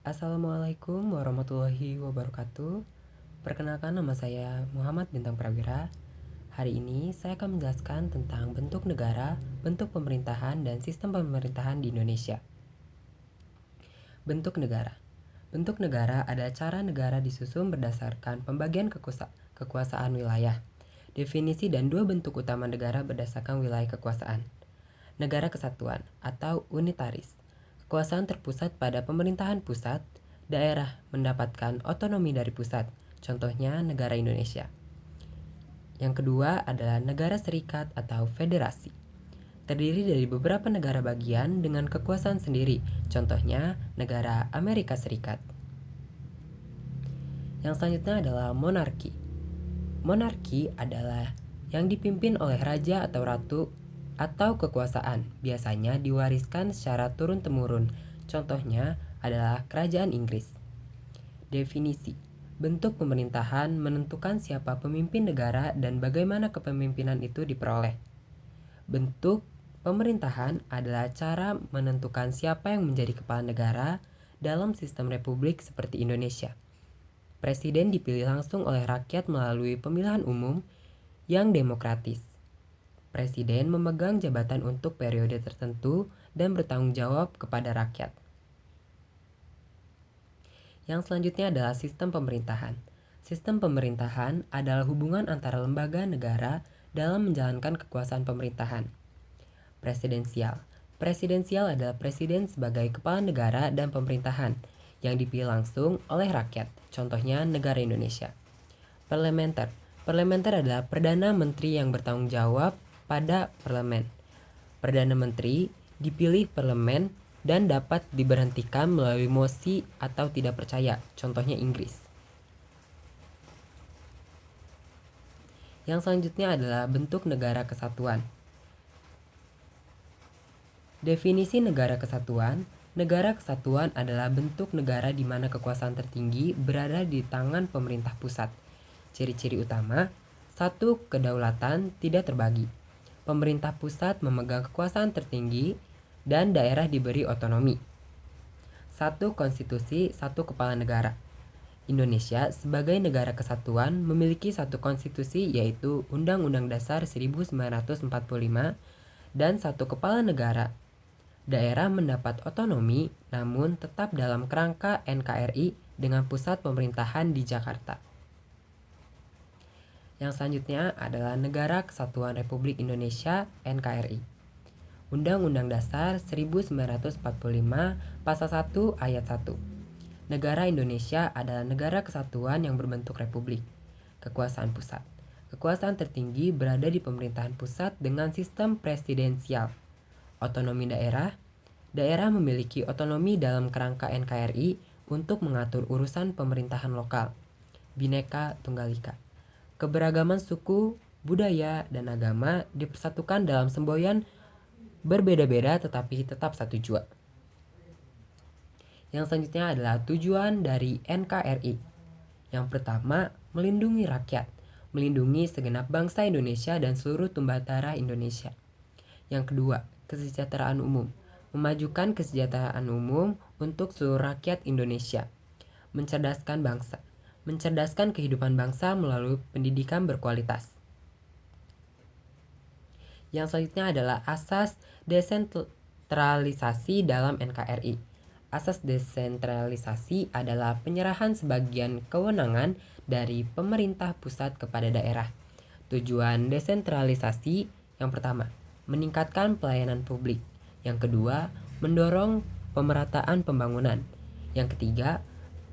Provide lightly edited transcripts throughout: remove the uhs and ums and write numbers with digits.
Assalamualaikum warahmatullahi wabarakatuh. Perkenalkan, nama saya Muhammad Bintang Prawira. Hari ini saya akan menjelaskan tentang bentuk negara, bentuk pemerintahan, dan sistem pemerintahan di Indonesia. Bentuk negara. Bentuk negara adalah cara negara disusun berdasarkan pembagian kekuasaan wilayah. Definisi dan dua bentuk utama negara berdasarkan wilayah kekuasaan. Negara kesatuan atau unitaris. Kekuasaan terpusat pada pemerintahan pusat, daerah mendapatkan otonomi dari pusat, contohnya negara Indonesia. Yang kedua adalah negara serikat atau federasi. Terdiri dari beberapa negara bagian dengan kekuasaan sendiri, contohnya negara Amerika Serikat. Yang selanjutnya adalah monarki. Monarki adalah yang dipimpin oleh raja atau ratu atau kekuasaan, biasanya diwariskan secara turun-temurun. Contohnya adalah Kerajaan Inggris. Definisi: bentuk pemerintahan menentukan siapa pemimpin negara dan bagaimana kepemimpinan itu diperoleh. Bentuk pemerintahan adalah cara menentukan siapa yang menjadi kepala negara dalam sistem republik seperti Indonesia. Presiden dipilih langsung oleh rakyat melalui pemilihan umum yang demokratis. Presiden memegang jabatan untuk periode tertentu dan bertanggung jawab kepada rakyat. Yang selanjutnya adalah sistem pemerintahan. Sistem pemerintahan adalah hubungan antara lembaga negara dalam menjalankan kekuasaan pemerintahan. Presidensial. Presidensial adalah presiden sebagai kepala negara dan pemerintahan yang dipilih langsung oleh rakyat, contohnya negara Indonesia. Parlementer. Parlementer adalah Perdana Menteri yang bertanggung jawab pada parlemen. Perdana Menteri dipilih parlemen dan dapat diberhentikan melalui mosi atau tidak percaya, contohnya Inggris. Yang selanjutnya adalah bentuk negara kesatuan. Definisi negara kesatuan. Negara kesatuan adalah bentuk negara di mana kekuasaan tertinggi berada di tangan pemerintah pusat. Ciri-ciri utama: 1. Kedaulatan tidak terbagi. Pemerintah pusat memegang kekuasaan tertinggi dan daerah diberi otonomi. 1. Konstitusi, 1 kepala negara. Indonesia sebagai negara kesatuan memiliki satu konstitusi, yaitu Undang-Undang Dasar 1945 dan 1 kepala negara. Daerah mendapat otonomi namun tetap dalam kerangka NKRI dengan pusat pemerintahan di Jakarta. Yang selanjutnya adalah Negara Kesatuan Republik Indonesia (NKRI). Undang-Undang Dasar 1945 Pasal 1 Ayat 1. Negara Indonesia adalah negara kesatuan yang berbentuk republik. Kekuasaan pusat. Kekuasaan tertinggi berada di pemerintahan pusat dengan sistem presidensial. Otonomi daerah. Daerah memiliki otonomi dalam kerangka NKRI untuk mengatur urusan pemerintahan lokal. Bhinneka Tunggal Ika. Keberagaman suku, budaya, dan agama dipersatukan dalam semboyan berbeda-beda tetapi tetap satu jua. Yang selanjutnya adalah tujuan dari NKRI. Yang pertama, melindungi rakyat, melindungi segenap bangsa Indonesia dan seluruh tumpah darah Indonesia. Yang kedua, kesejahteraan umum, memajukan kesejahteraan umum untuk seluruh rakyat Indonesia. Mencerdaskan bangsa, mencerdaskan kehidupan bangsa melalui pendidikan berkualitas. Yang selanjutnya adalah asas desentralisasi dalam NKRI. Asas desentralisasi adalah penyerahan sebagian kewenangan dari pemerintah pusat kepada daerah. Tujuan desentralisasi: yang pertama, meningkatkan pelayanan publik. Yang kedua, mendorong pemerataan pembangunan. Yang ketiga,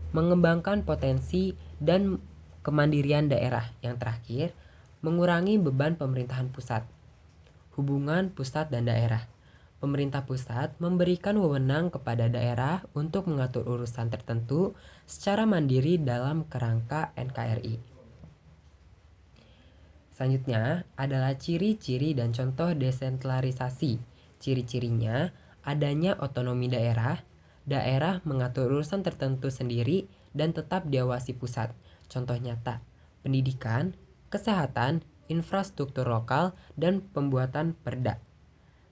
mengembangkan potensi dan kemandirian daerah. Yang terakhir, mengurangi beban pemerintahan pusat. Hubungan pusat dan daerah. Pemerintah pusat memberikan wewenang kepada daerah untuk mengatur urusan tertentu secara mandiri dalam kerangka NKRI. Selanjutnya adalah ciri-ciri dan contoh desentralisasi. Ciri-cirinya: adanya otonomi daerah. Daerah mengatur urusan tertentu sendiri dan tetap diawasi pusat. Contoh nyata: pendidikan, kesehatan, infrastruktur lokal, dan pembuatan perda.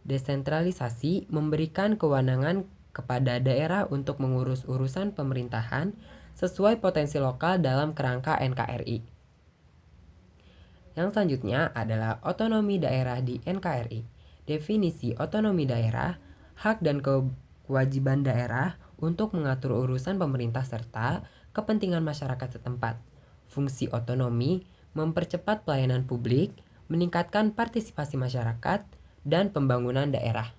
Desentralisasi memberikan kewenangan kepada daerah untuk mengurus urusan pemerintahan sesuai potensi lokal dalam kerangka NKRI. Yang selanjutnya adalah otonomi daerah di NKRI. Definisi otonomi daerah, hak dan kewajiban daerah untuk mengatur urusan pemerintah serta kepentingan masyarakat setempat. Fungsi otonomi mempercepat pelayanan publik, meningkatkan partisipasi masyarakat, dan pembangunan daerah.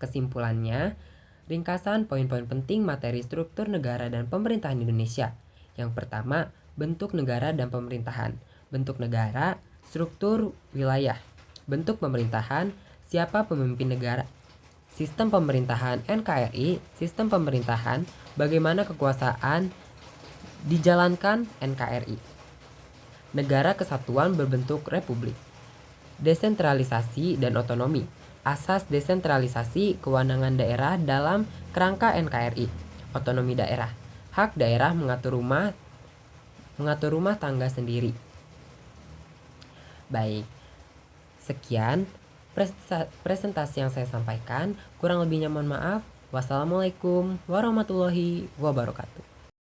Kesimpulannya, ringkasan poin-poin penting materi struktur negara dan pemerintahan Indonesia. Yang pertama, bentuk negara dan pemerintahan. Bentuk negara, struktur wilayah. Bentuk pemerintahan, siapa pemimpin negara. Sistem pemerintahan NKRI, sistem pemerintahan, bagaimana kekuasaan dijalankan NKRI. Negara kesatuan berbentuk republik. Desentralisasi dan otonomi. Asas desentralisasi kewenangan daerah dalam kerangka NKRI. Otonomi daerah. Hak daerah mengatur rumah tangga sendiri. Baik. Sekian presentasi yang saya sampaikan. Kurang lebihnya mohon maaf. Wassalamualaikum warahmatullahi wabarakatuh.